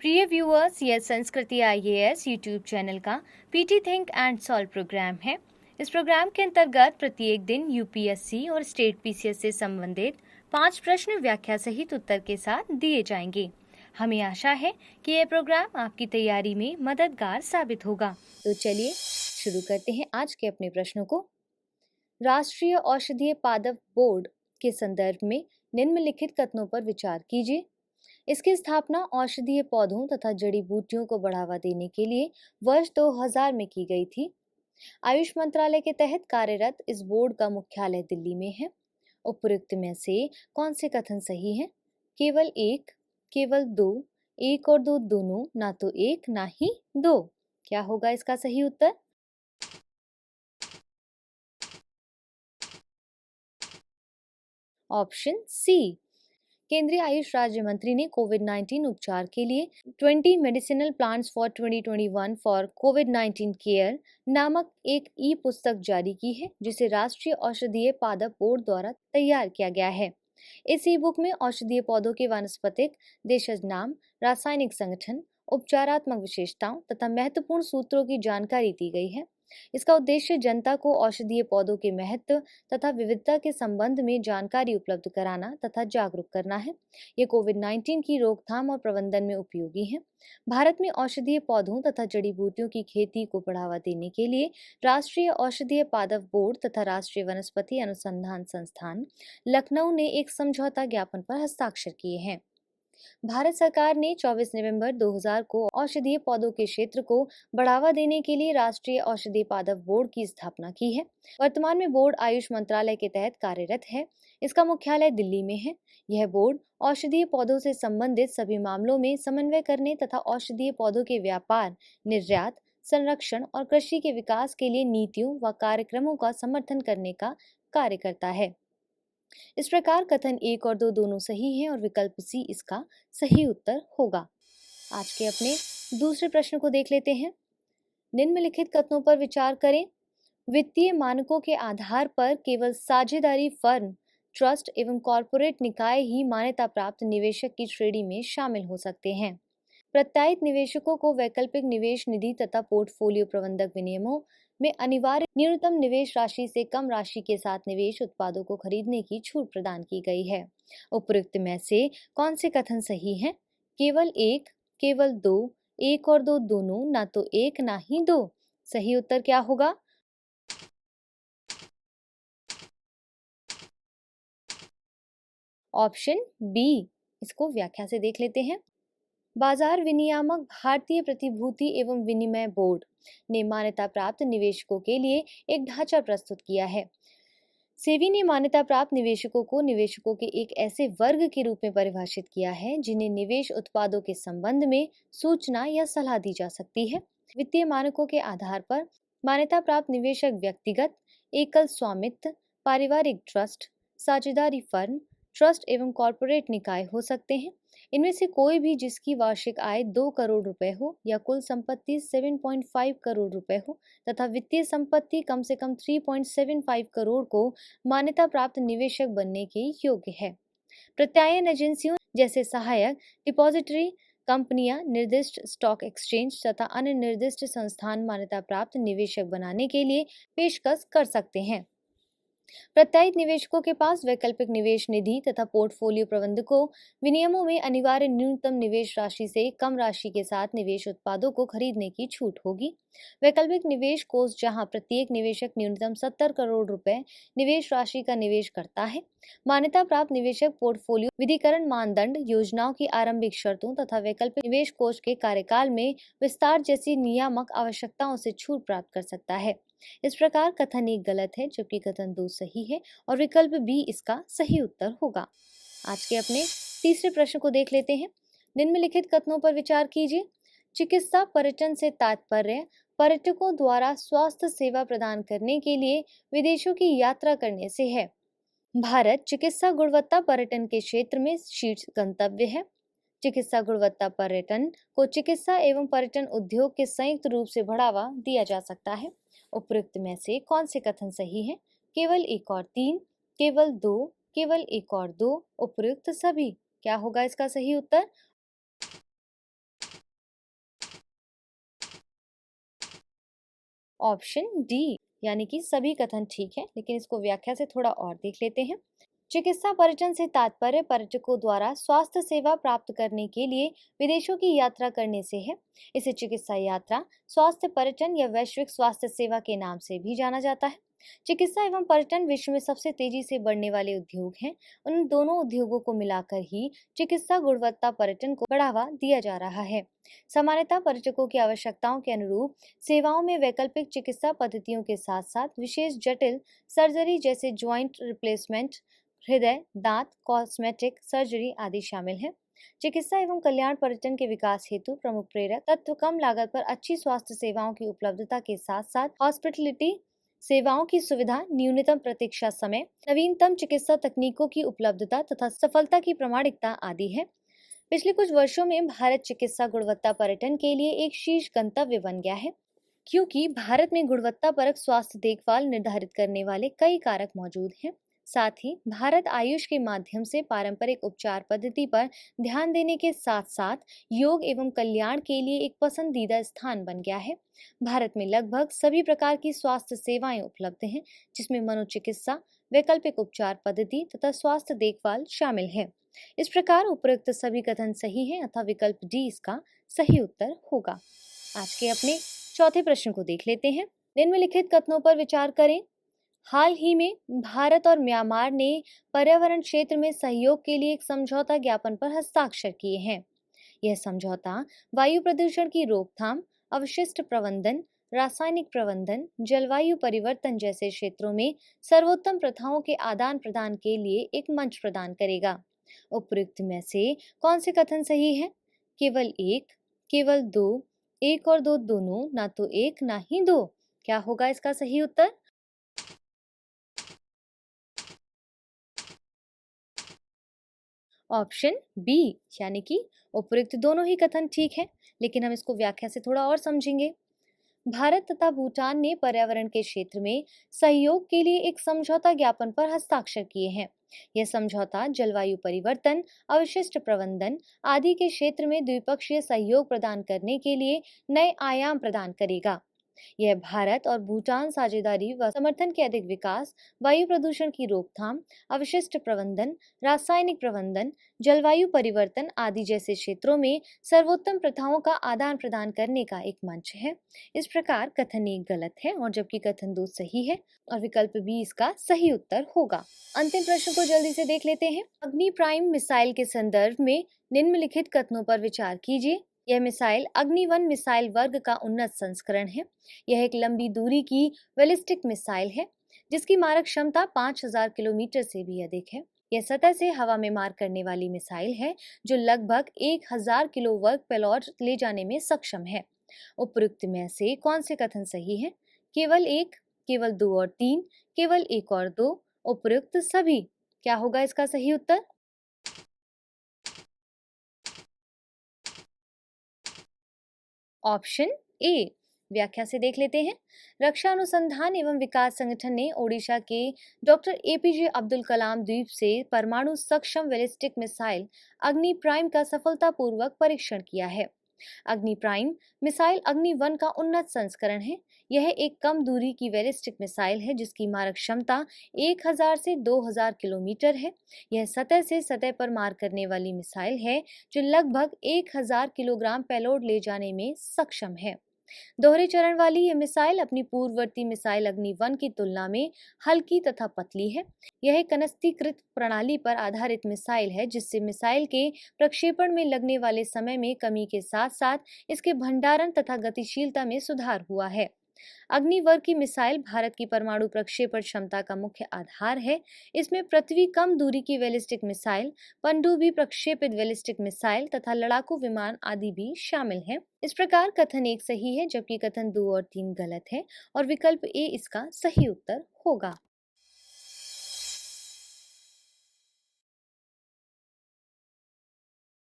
प्रिय व्यूअर्स, यह Sanskriti IAS YouTube channel का PT think and solve program है। इस प्रोग्राम के अंतर्गत प्रत्येक दिन यूपीएससी और स्टेट पीसीएस से संबंधित 5 प्रश्न व्याख्या सहित उत्तर के साथ दिए जाएंगे। हमें आशा है कि यह प्रोग्राम आपकी तैयारी में मददगार साबित होगा। तो चलिए शुरू करते हैं आज के अपने प्रश्नों को। राष्ट्रीय औषधीय पादप बोर्ड के संदर्भ में निम्नलिखित कथनों पर विचार कीजिए। इसकी स्थापना औषधीय पौधों तथा जड़ी बूटियों को बढ़ावा देने के लिए वर्ष 2000 में की गई थी। आयुष मंत्रालय के तहत कार्यरत इस बोर्ड का मुख्यालय दिल्ली में है। उपयुक्त में से कौन से कथन सही हैं? केवल एक, केवल दो, एक और दो दोनों, ना तो एक ना ही दो। क्या होगा इसका सही उत्तर? Option C. केंद्रीय आयुष राज्य मंत्री ने कोविड-19 उपचार के लिए 20 medicinal plants for 2021 for covid care नामक एक ई पुस्तक जारी की है, जिसे राष्ट्रीय औषधीय पादप बोर्ड द्वारा तैयार किया गया है। इस ई बुक में औषधीय पौधों के वानस्पतिक देशज नाम, रासायनिक संगठन, उपचारात्मक विशेषताओं तथा महत्वपूर्ण सूत्रों की जानकारी दी गई है। इसका उद्देश्य जनता को औषधीय पौधों के महत्व तथा विविधता के संबंध में जानकारी उपलब्ध कराना तथा जागरूक करना है। ये कोविड-19 की रोकथाम और प्रबंधन में उपयोगी है। भारत में औषधीय पौधों तथा जड़ी बूटियों की खेती को बढ़ावा देने के लिए राष्ट्रीय औषधीय पादप बोर्ड तथा राष्ट्रीय वनस्पति अनुसंधान संस्थान लखनऊ ने एक समझौता ज्ञापन पर हस्ताक्षर किए हैं। भारत सरकार ने 24 नवंबर 2000 को औषधीय पौधों के क्षेत्र को बढ़ावा देने के लिए राष्ट्रीय औषधीय पादप बोर्ड की स्थापना की है। वर्तमान में बोर्ड आयुष मंत्रालय के तहत कार्यरत है। इसका मुख्यालय दिल्ली में है। यह बोर्ड औषधीय पौधों से संबंधित सभी मामलों में समन्वय करने तथा औषधीय पौधों के व्यापार, निर्यात, संरक्षण और कृषि के विकास के लिए नीतियों व कार्यक्रमों का समर्थन करने का कार्य करता है। इस प्रकार कथन एक और दो दोनों सही हैं और विकल्प सी इसका सही उत्तर होगा। आज के अपने दूसरे प्रश्न को देख लेते हैं। निम्नलिखित कथनों पर विचार करें। वित्तीय मानकों के आधार पर केवल साझेदारी फर्म, ट्रस्ट एवं कॉरपोरेट निकाय ही मान्यता प्राप्त निवेशक की श्रेणी में शामिल हो सकते हैं। प्रत्यायित निवेशकों को वैकल्पिक निवेश निधि तथा पोर्टफोलियो प्रबंधक विनियमों में अनिवार्य न्यूनतम निवेश राशि से कम राशि के साथ निवेश उत्पादों को खरीदने की छूट प्रदान की गई है। उपयुक्त में से कौन से कथन सही हैं? केवल एक, केवल दो, एक और दो दोनों, ना तो एक ना ही दो। सही उत्तर क्या होगा? Option B. इसको व्याख्या से देख लेते हैं। बाजार विनियामक भारतीय प्रतिभूति एवं विनिमय बोर्ड ने मान्यता प्राप्त निवेशकों के लिए एक ढांचा प्रस्तुत किया है। सेबी ने मान्यता प्राप्त निवेशकों को निवेशकों के एक ऐसे वर्ग के रूप में परिभाषित किया है जिन्हें निवेश उत्पादों के संबंध में सूचना या सलाह दी जा सकती है। वित्तीय मानकों के आधार पर मान्यता प्राप्त निवेशक व्यक्तिगत, एकल स्वामित्व, पारिवारिक ट्रस्ट, साझेदारी फर्म, ट्रस्ट एवं कॉरपोरेट निकाय हो सकते हैं। इनमें से कोई भी जिसकी वार्षिक आय 2 करोड़ रुपए हो या कुल संपत्ति 7.5 करोड़ रुपए हो तथा वित्तीय संपत्ति कम से कम 3.75 करोड़ को मान्यता प्राप्त निवेशक बनने के योग्य है। प्रत्यायन एजेंसियों जैसे सहायक, डिपॉजिटरी कंपनियां, निर्दिष्ट स्टॉक एक्सचेंज तथा अन्य निर्दिष्ट संस्थान मान्यता प्राप्त निवेशक बनाने के लिए पेशकश कर सकते हैं। प्रत्यायित निवेशकों के पास वैकल्पिक निवेश निधि तथा पोर्टफोलियो प्रबंधकों विनियमों में अनिवार्य न्यूनतम निवेश राशि से कम राशि के साथ निवेश उत्पादों को खरीदने की छूट होगी। वैकल्पिक निवेश कोष जहां प्रत्येक निवेशक न्यूनतम 70 करोड़ रुपए निवेश राशि का निवेश करता है। मान्यता प्राप्त निवेशक पोर्टफोलियो विधिकरण मानदंड, योजनाओं की आरंभिक शर्तों तथा वैकल्पिक निवेश कोष के कार्यकाल में विस्तार जैसी नियामक आवश्यकताओं से छूट प्राप्त कर सकता है। इस प्रकार कथन एक गलत है जबकि कथन दो सही है और विकल्प बी इसका सही उत्तर होगा। आज के अपने तीसरे प्रश्न को देख लेते हैं। निम्नलिखित कथनों पर विचार कीजिए। चिकित्सा पर्यटन से तात्पर्य पर्यटकों द्वारा स्वास्थ्य सेवा प्रदान करने के लिए विदेशों की यात्रा करने से है। भारत चिकित्सा गुणवत्ता पर्यटन के क्षेत्र में शीर्ष गंतव्य है। चिकित्सा गुणवत्ता पर्यटन को चिकित्सा एवं पर्यटन उद्योग के संयुक्त रूप से बढ़ावा दिया जा सकता है। उपयुक्त में से कौन से कथन सही हैं? केवल एक और तीन, केवल दो, केवल एक और दो, उपयुक्त सभी। क्या होगा इसका सही उत्तर? ऑप्शन डी यानी कि सभी कथन ठीक है, लेकिन इसको व्याख्या से थोड़ा और देख लेते हैं। चिकित्सा पर्यटन से तात्पर्य पर्यटकों द्वारा स्वास्थ्य सेवा प्राप्त करने के लिए विदेशों की यात्रा करने से है। इसे चिकित्सा यात्रा, स्वास्थ्य पर्यटन या वैश्विक स्वास्थ्य सेवा के नाम से भी जाना जाता है। चिकित्सा एवं पर्यटन विश्व में सबसे तेजी से बढ़ने वाले उद्योग हैं। उन दोनों उद्योगों को मिलाकर ही चिकित्सा गुणवत्ता पर्यटन को बढ़ावा दिया जा रहा है। सामान्यतः पर्यटकों की आवश्यकताओं के अनुरूप सेवाओं में वैकल्पिक चिकित्सा पद्धतियों के साथ साथ विशेष जटिल सर्जरी जैसे ज्वाइंट रिप्लेसमेंट, हृदय, दांत, कॉस्मेटिक सर्जरी आदि शामिल हैं। चिकित्सा एवं कल्याण पर्यटन के विकास हेतु प्रमुख प्रेरक तत्व कम लागत पर अच्छी स्वास्थ्य सेवाओं की उपलब्धता के साथ साथ हॉस्पिटलिटी सेवाओं की सुविधा, न्यूनतम प्रतीक्षा समय, नवीनतम चिकित्सा तकनीकों की उपलब्धता तथा सफलता की प्रामाणिकता आदि है। पिछले कुछ वर्षों में भारत चिकित्सा गुणवत्ता पर्यटन के लिए एक शीर्ष गंतव्य बन गया है, क्योंकि भारत में गुणवत्ता परक स्वास्थ्य देखभाल निर्धारित करने वाले कई कारक मौजूद हैं। साथ ही भारत आयुष के माध्यम से पारंपरिक उपचार पद्धति पर ध्यान देने के साथ साथ योग एवं कल्याण के लिए एक पसंदीदा स्थान बन गया है। भारत में लगभग सभी प्रकार की स्वास्थ्य सेवाएं उपलब्ध हैं, जिसमें मनोचिकित्सा, वैकल्पिक उपचार पद्धति तथा स्वास्थ्य देखभाल शामिल है। इस प्रकार उपरोक्त सभी कथन सही हैं अतः विकल्प डी इसका सही उत्तर होगा। आज के अपने चौथे प्रश्न को देख लेते हैं। निम्नलिखित कथनों पर विचार करें। हाल ही में भारत और म्यांमार ने पर्यावरण क्षेत्र में सहयोग के लिए एक समझौता ज्ञापन पर हस्ताक्षर किए हैं। यह समझौता वायु प्रदूषण की रोकथाम, अवशिष्ट प्रबंधन, रासायनिक प्रबंधन, जलवायु परिवर्तन जैसे क्षेत्रों में सर्वोत्तम प्रथाओं के आदान प्रदान के लिए एक मंच प्रदान करेगा। उपयुक्त में से कौन से कथन सही है? केवल एक, केवल दो, एक और दो दोनों, ना तो एक ना ही दो। क्या होगा इसका सही उत्तर? ऑप्शन बी यानी कि उपयुक्त दोनों ही कथन ठीक है, लेकिन हम इसको व्याख्या से थोड़ा और समझेंगे। भारत तथा भूटान ने पर्यावरण के क्षेत्र में सहयोग के लिए एक समझौता ज्ञापन पर हस्ताक्षर किए हैं। यह समझौता जलवायु परिवर्तन, अवशिष्ट प्रबंधन आदि के क्षेत्र में द्विपक्षीय सहयोग प्रदान करने के लिए नए आयाम प्रदान करेगा। यह भारत और भूटान साझेदारी व समर्थन के अधिक विकास, वायु प्रदूषण की रोकथाम, अवशिष्ट प्रबंधन, रासायनिक प्रबंधन, जलवायु परिवर्तन आदि जैसे क्षेत्रों में सर्वोत्तम प्रथाओं का आदान प्रदान करने का एक मंच है। इस प्रकार कथन एक गलत है और जबकि कथन दो सही है और विकल्प बी इसका सही उत्तर होगा। अंतिम प्रश्न को जल्दी से देख लेते हैं। अग्नि प्राइम मिसाइल के संदर्भ में निम्नलिखित कथनों पर विचार कीजिए। यह मिसाइल अग्नि-1 मिसाइल वर्ग का उन्नत संस्करण है। यह एक लंबी दूरी की बैलिस्टिक मिसाइल है, जिसकी मारक क्षमता 5000 किलोमीटर से भी अधिक है। यह सतह से हवा में मार करने वाली मिसाइल है, जो लगभग 1000 किलो वर्ग पेलोड ले जाने में सक्षम है। उपयुक्त में से कौन से कथन सही है? केवल एक, केवल दो और तीन, केवल एक और दो, उपयुक्त सभी। क्या होगा इसका सही उत्तर? ऑप्शन ए व्याख्या से देख लेते हैं। रक्षा अनुसंधान एवं विकास संगठन ने ओडिशा के डॉक्टर एपीजे अब्दुल कलाम द्वीप से परमाणु सक्षम बैलिस्टिक मिसाइल अग्नि प्राइम का सफलतापूर्वक परीक्षण किया है। अग्नि प्राइम मिसाइल अग्नि-1 का उन्नत संस्करण है। यह एक कम दूरी की बैलिस्टिक मिसाइल है, जिसकी मारक क्षमता 1000 से 2000 किलोमीटर है। यह सतह से सतह पर मार करने वाली मिसाइल है, जो लगभग 1000 किलोग्राम पेलोड ले जाने में सक्षम है। दोहरे चरण वाली यह मिसाइल अपनी पूर्ववर्ती मिसाइल अग्नि-1 की तुलना में हल्की तथा पतली है। यह एक कनस्तीकृत प्रणाली पर आधारित मिसाइल है, जिससे मिसाइल के प्रक्षेपण में लगने वाले समय में कमी के साथ साथ इसके भंडारण तथा गतिशीलता में सुधार हुआ है। अग्नि वर्ग की मिसाइल भारत की परमाणु प्रक्षेपण क्षमता का मुख्य आधार है। इसमें पृथ्वी कम दूरी की बैलिस्टिक मिसाइल, पनडुब्बी प्रक्षेपित बैलिस्टिक मिसाइल तथा लड़ाकू विमान आदि भी शामिल हैं। इस प्रकार कथन एक सही है, जबकि कथन दो और तीन गलत है और विकल्प ए इसका सही उत्तर होगा।